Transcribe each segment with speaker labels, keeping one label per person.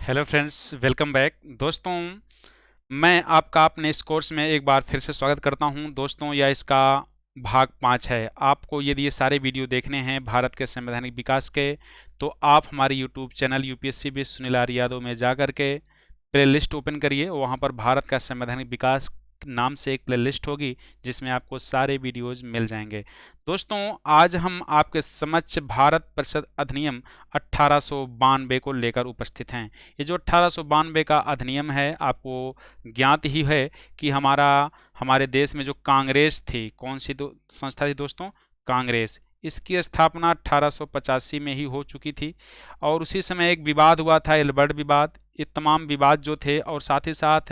Speaker 1: Hello friends, welcome back. दोस्तों, मैं आपका अपने इस कोर्स में एक बार फिर से स्वागत करता हूं। दोस्तों, यह इसका भाग 5 है। आपको यदि ये सारे वीडियो देखने हैं भारत के संवैधानिक विकास के, तो आप हमारे YouTube channel UPSC with Sunil R Yadav में जा कर के प्ले लिस्ट ओपन करिए। वहाँ पर भारत का संवैधानिक विकास नाम से एक प्ले लिस्ट होगी जिसमें आपको सारे वीडियोज मिल जाएंगे। दोस्तों, आज हम आपके समक्ष भारत परिषद अधिनियम 1892 को लेकर उपस्थित हैं। ये जो 1892 का अधिनियम है, आपको ज्ञात ही है कि हमारे देश में जो कांग्रेस थी, कौन सी संस्था थी दोस्तों? कांग्रेस। इसकी स्थापना 1885 में ही हो चुकी थी और उसी समय एक विवाद हुआ था, एल्बर्ट विवाद। ये तमाम विवाद जो थे, और साथ ही साथ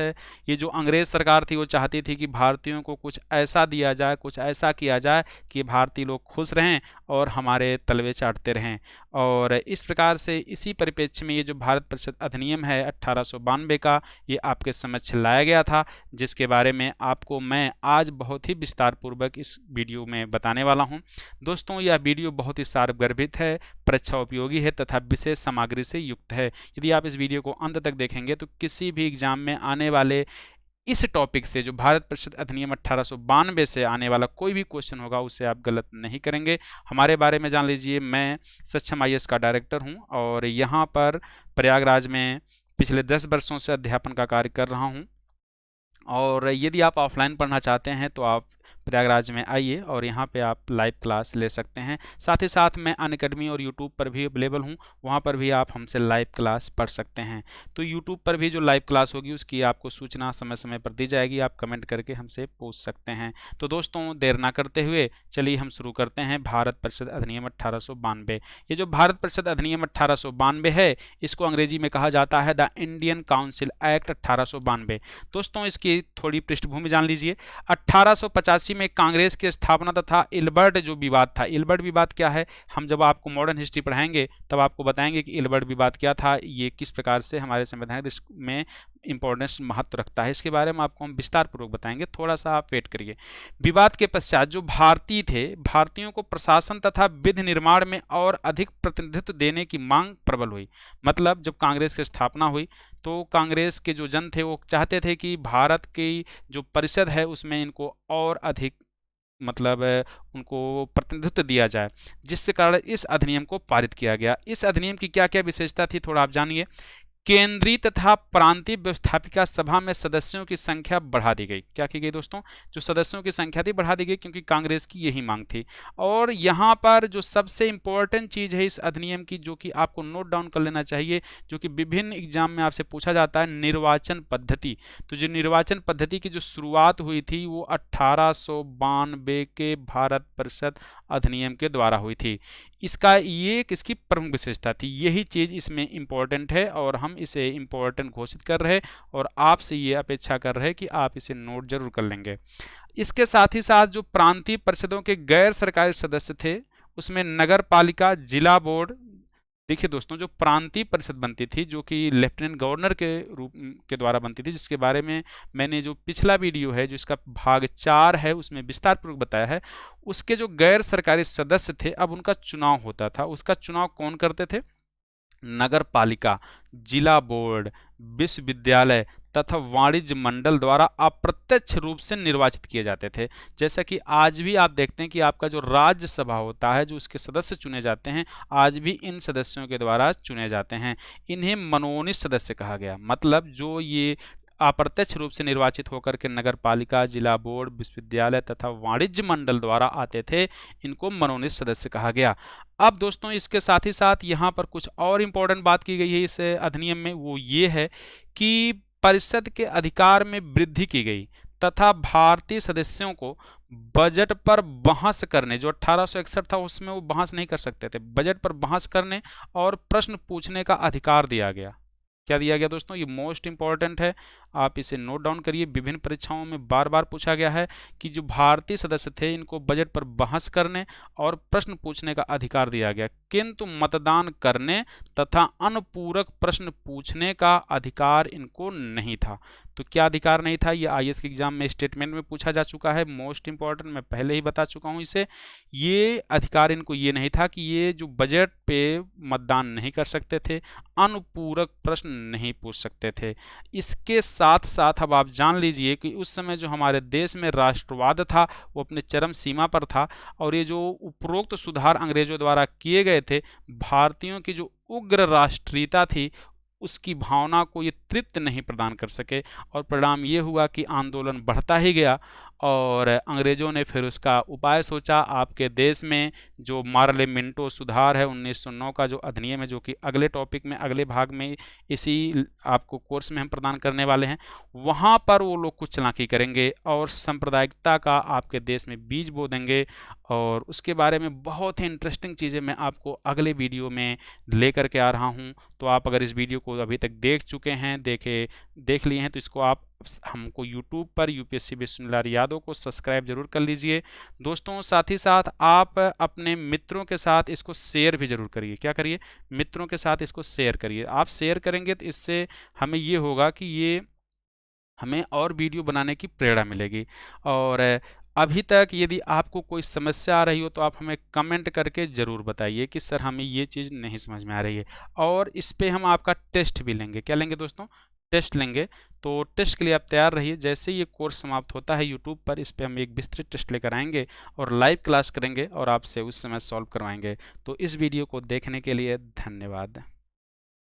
Speaker 1: ये जो अंग्रेज सरकार थी वो चाहती थी कि भारतीयों को कुछ ऐसा दिया जाए, कुछ ऐसा किया जाए कि भारतीय लोग खुश रहें और हमारे तलवे चाटते रहें। और इस प्रकार से इसी परिप्रेक्ष्य में ये जो भारत परिषद अधिनियम है 1892 का, ये आपके समक्ष लाया गया था, जिसके बारे में आपको मैं आज बहुत ही विस्तार पूर्वक इस वीडियो में बताने वाला हूँ। दोस्तों, यह वीडियो बहुत ही सारगर्भित है, परीक्षा उपयोगी है तथा विशेष सामग्री से युक्त है। यदि आप इस वीडियो को अंत तक देखेंगे तो किसी भी एग्जाम में आने वाले इस टॉपिक से, जो भारत परिषद अधिनियम 1892 से आने वाला कोई भी क्वेश्चन होगा, उसे आप गलत नहीं करेंगे। हमारे बारे में जान लीजिए, मैं सक्षम आईएएस का डायरेक्टर हूं और यहाँ पर प्रयागराज में पिछले 10 वर्षों से अध्यापन का कार्य कर रहा हूं। और यदि आप ऑफलाइन पढ़ना चाहते हैं तो आप प्रयागराज में आइए और यहाँ पे आप लाइव क्लास ले सकते हैं। साथ ही साथ मैं अनअकैडमी और यूट्यूब पर भी अवेलेबल हूँ, वहाँ पर भी आप हमसे लाइव क्लास पढ़ सकते हैं। तो यूट्यूब पर भी जो लाइव क्लास होगी उसकी आपको सूचना समय समय पर दी जाएगी, आप कमेंट करके हमसे पूछ सकते हैं। तो दोस्तों, देर ना करते हुए चलिए हम शुरू करते हैं भारत परिषद अधिनियम 1892। ये जो भारत परिषद अधिनियम 1892 है, इसको अंग्रेजी में कहा जाता है द इंडियन काउंसिल एक्ट 1892। दोस्तों, इसकी थोड़ी पृष्ठभूमि जान लीजिए। 1885 में कांग्रेस की स्थापना तथा इल्बर्ट जो विवाद था, इल्बर्ट विवाद क्या है, हम जब आपको मॉडर्न हिस्ट्री पढ़ाएंगे तब आपको बताएंगे कि इल्बर्ट विवाद क्या था, ये किस प्रकार से हमारे संविधान में इंपॉर्टेंस महत्व रखता है, इसके बारे में आपको हम विस्तार पूर्वक बताएंगे। थोड़ा सा आप वेट करिए। विवाद के पश्चात जो भारतीय थे, भारतीयों को प्रशासन तथा विधि निर्माण में और अधिक प्रतिनिधित्व देने की मांग प्रबल हुई। मतलब जब कांग्रेस की स्थापना हुई तो कांग्रेस के जो जन थे वो चाहते थे कि भारत की जो परिषद है उसमें इनको और अधिक उनको प्रतिनिधित्व दिया जाए, जिसके कारण इस अधिनियम को पारित किया गया। इस अधिनियम की क्या क्या विशेषता थी, थोड़ा आप जानिए। केंद्रीय तथा प्रांतीय व्यवस्थापिका सभा में सदस्यों की संख्या बढ़ा दी गई। क्या की गई दोस्तों? जो सदस्यों की संख्या थी बढ़ा दी गई, क्योंकि कांग्रेस की यही मांग थी। और यहाँ पर जो सबसे इंपॉर्टेंट चीज़ है इस अधिनियम की, जो कि आपको नोट डाउन कर लेना चाहिए, जो कि विभिन्न एग्जाम में आपसे पूछा जाता है, निर्वाचन पद्धति। तो जो निर्वाचन पद्धति की जो शुरुआत हुई थी वो 1892 के भारत परिषद अधिनियम के द्वारा हुई थी। इसकी प्रमुख विशेषता थी, यही चीज़ इसमें इंपॉर्टेंट है और हम इसे इंपॉर्टेंट घोषित कर रहे और आपसे ये अपेक्षा कर रहे कि आप इसे नोट जरूर कर लेंगे। इसके साथ ही साथ जो प्रांतीय परिषदों के गैर सरकारी सदस्य थे, उसमें नगर पालिका, जिला बोर्ड। देखिए दोस्तों, जो प्रांतीय परिषद बनती थी, जो कि लेफ्टिनेंट गवर्नर के रूप के द्वारा बनती थी, जिसके बारे में मैंने जो पिछला वीडियो है, जो इसका भाग 4 है, उसमें विस्तार पूर्वक बताया है। उसके जो गैर सरकारी सदस्य थे, अब उनका चुनाव होता था। उसका चुनाव कौन करते थे? नगर पालिका, जिला बोर्ड, विश्वविद्यालय तथा वाणिज्य मंडल द्वारा अप्रत्यक्ष रूप से निर्वाचित किए जाते थे। जैसा कि आज भी आप देखते हैं कि आपका जो राज्यसभा होता है, जो उसके सदस्य चुने जाते हैं, आज भी इन सदस्यों के द्वारा चुने जाते हैं। इन्हें मनोनीत सदस्य कहा गया। मतलब जो ये अप्रत्यक्ष रूप से निर्वाचित होकर के नगर पालिका, जिला बोर्ड, विश्वविद्यालय तथा वाणिज्य मंडल द्वारा आते थे, इनको मनोनीत सदस्य कहा गया। अब दोस्तों, इसके साथ ही साथ यहाँ पर कुछ और इम्पोर्टेंट बात की गई है इस अधिनियम में, वो ये है कि परिषद के अधिकार में वृद्धि की गई तथा भारतीय सदस्यों को बजट पर बहस करने, जो 1861 था उसमें वो बहस नहीं कर सकते थे, बजट पर बहस करने और प्रश्न पूछने का अधिकार दिया गया। क्या दिया गया दोस्तों? ये मोस्ट इंपॉर्टेंट है, आप इसे नोट डाउन करिए। विभिन्न परीक्षाओं में बार बार पूछा गया है कि जो भारतीय सदस्य थे, इनको बजट पर बहस करने और प्रश्न पूछने का अधिकार दिया गया, किंतु मतदान करने तथा अनुपूरक प्रश्न पूछने का अधिकार इनको नहीं था। तो क्या अधिकार नहीं था, ये आईएएस के एग्जाम में स्टेटमेंट में पूछा जा चुका है। मोस्ट इंपॉर्टेंट, मैं पहले ही बता चुका हूँ इसे। ये अधिकार इनको ये नहीं था कि ये जो बजट पे मतदान नहीं कर सकते थे, अनुपूरक प्रश्न नहीं पूछ सकते थे। इसके साथ साथ अब आप जान लीजिए कि उस समय जो हमारे देश में राष्ट्रवाद था वो अपने चरम सीमा पर था, और ये जो उपरोक्त सुधार अंग्रेजों द्वारा किए गए थे, भारतीयों की जो उग्र राष्ट्रीयता थी उसकी भावना को ये तृप्त नहीं प्रदान कर सके, और परिणाम ये हुआ कि आंदोलन बढ़ता ही गया, और अंग्रेज़ों ने फिर उसका उपाय सोचा। आपके देश में जो मार्ले मिंटो सुधार है 1909 का जो अधिनियम है, जो कि अगले टॉपिक में, अगले भाग में, इसी आपको कोर्स में हम प्रदान करने वाले हैं, वहाँ पर वो लोग कुछ चालाकी करेंगे और सांप्रदायिकता का आपके देश में बीज बो देंगे। और उसके बारे में बहुत ही इंटरेस्टिंग चीज़ें मैं आपको अगले वीडियो में लेकर के आ रहा हूँ। तो आप अगर इस वीडियो को अभी तक देख चुके हैं, देख लिए हैं, तो इसको आप हमको YouTube पर यूपीएससी विश्वनाथ यादव को सब्सक्राइब जरूर कर लीजिए दोस्तों। साथ ही साथ आप अपने मित्रों के साथ इसको शेयर भी जरूर करिए। क्या करिए? मित्रों के साथ इसको शेयर करिए। आप शेयर करेंगे तो इससे हमें ये होगा कि ये हमें और वीडियो बनाने की प्रेरणा मिलेगी। और अभी तक यदि आपको कोई समस्या आ रही हो तो आप हमें कमेंट करके ज़रूर बताइए कि सर हमें ये चीज़ नहीं समझ में आ रही है, और इस पे हम आपका टेस्ट भी लेंगे। क्या लेंगे दोस्तों? टेस्ट लेंगे। तो टेस्ट के लिए आप तैयार रहिए। जैसे ये कोर्स समाप्त होता है यूट्यूब पर, इस पे हम एक विस्तृत टेस्ट लेकर आएंगे और लाइव क्लास करेंगे और आपसे उस समय सॉल्व करवाएंगे। तो इस वीडियो को देखने के लिए धन्यवाद।